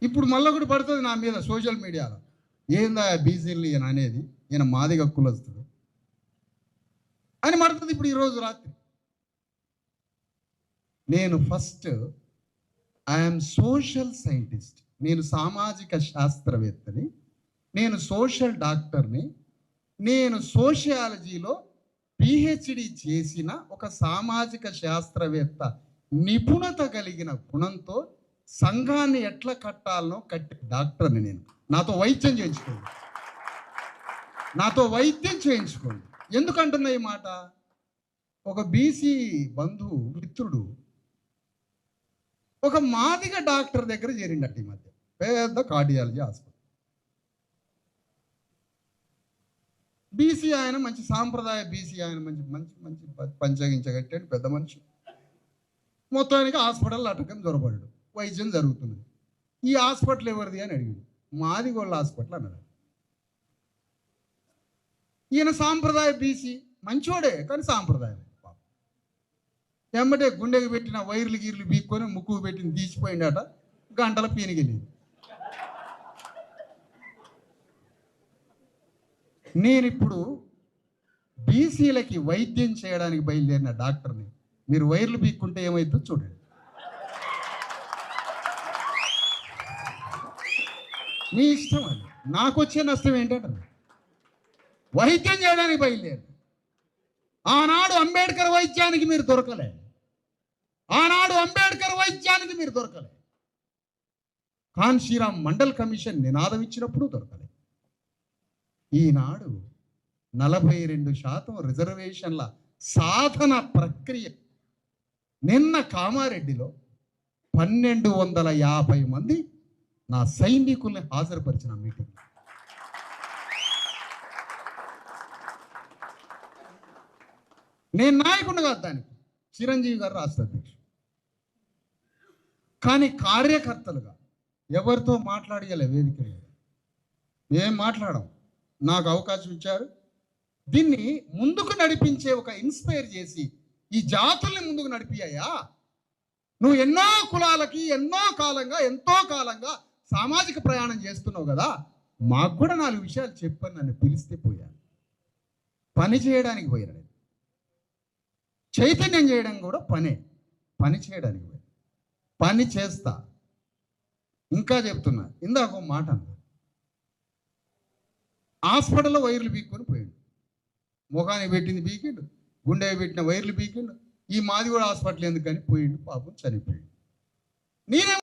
ఇప్పుడు మళ్ళీ కూడా పడుతుంది నా మీద సోషల్ మీడియాలో, ఏందా బీసీలు ఈయన అనేది, ఈయన మాదిగ కులస్తుడు అని పడుతుంది ఇప్పుడు ఈరోజు రాత్రి. నేను ఫస్ట్ ఐఎమ్ సోషల్ సైంటిస్ట్, నేను సామాజిక శాస్త్రవేత్తని, నేను సోషల్ డాక్టర్ని, నేను సోషియాలజీలో పిహెచ్డి చేసిన ఒక సామాజిక శాస్త్రవేత్త, నిపుణత కలిగిన గుణంతో సంఘాన్ని ఎట్లా కట్టాలనో కట్టే డాక్టర్ని నేను. నాతో వైద్యం చేయించుకోండి. ఎందుకంటున్నా ఈ మాట? ఒక బీసీ బంధువు మిత్రుడు ఒక మాదిగ డాక్టర్ దగ్గర చేరిండట ఈ మధ్య, పెద్ద కార్డియాలజీ హాస్పిటల్. బీసీ ఆయన మంచి సాంప్రదాయ బీసీ ఆయన, మంచి మంచి మంచి పంచగించగట్టాడు పెద్ద మనిషి. మొత్తానికి హాస్పిటల్ అటకం దొరపడాడు, వైద్యం జరుగుతుంది. ఈ హాస్పిటల్ ఎవరిది అని అడిగాడు. మాదిగోళ్ళ హాస్పిటల్ అన్నాడు. ఈయన సాంప్రదాయ బీసీ, మంచోడే కానీ సాంప్రదాయం. ఎమ్మటే గుండెకి పెట్టిన వైర్లు గీర్లు బీక్కొని ముక్కుకు పెట్టిన తీసిపోయిందట, గంటల పీనికెళ్ళింది. నేనిప్పుడు బీసీలకి వైద్యం చేయడానికి బయలుదేరిన డాక్టర్ని. మీరు వైర్లు బీక్కుంటే ఏమైందో చూడండి. మీ ఇష్టం అది, నాకు వచ్చే నష్టం ఏంటంటే వైద్యం చేయడానికి బయలుదేరి. ఆనాడు అంబేద్కర్ వైద్యానికి మీరు దొరకలే, కాన్షీరామ్ మండల్ కమిషన్ నినాదం ఇచ్చినప్పుడు దొరకలే. ఈనాడు 42% రిజర్వేషన్ల సాధన ప్రక్రియ. నిన్న కామారెడ్డిలో 1250 మంది నా సైనికుల్ని హాజరుపరిచిన మీటింగ్. నేను నాయకుడిని కాదు దానికి, చిరంజీవి గారు రాష్ట్ర అధ్యక్షుడు. కానీ కార్యకర్తలుగా ఎవరితో మాట్లాడగల వేదిక లేదు, ఏం మాట్లాడం. నాకు అవకాశం ఇచ్చారు, దీన్ని ముందుకు నడిపించే ఒక ఇన్స్పైర్ చేసి ఈ జాతుల్ని ముందుకు నడిపియ్యా. నువ్వు ఎన్నో కులాలకి ఎంతో కాలంగా సామాజిక ప్రయాణం చేస్తున్నావు కదా, మాకు కూడా 4 విషయాలు చెప్పని నన్ను పిలిస్తే పోయాను. పని చేయడానికి పోయాను, చైతన్యం చేయడం కూడా పని చేయడానికి పోయాను. పని చేస్తా. ఇంకా చెప్తున్నా, ఇందాక ఒక మాట అన్నా, హాస్పిటల్లో వైర్లు బీక్కొని పోయాడు, ముఖానికి పెట్టింది బీకిండు, గుండెకి పెట్టిన వైర్లు బీకిండు. ఈ మాది కూడా హాస్పిటల్ ఎందుకని పోయిండు, పాపం చనిపోయాడు. నేనే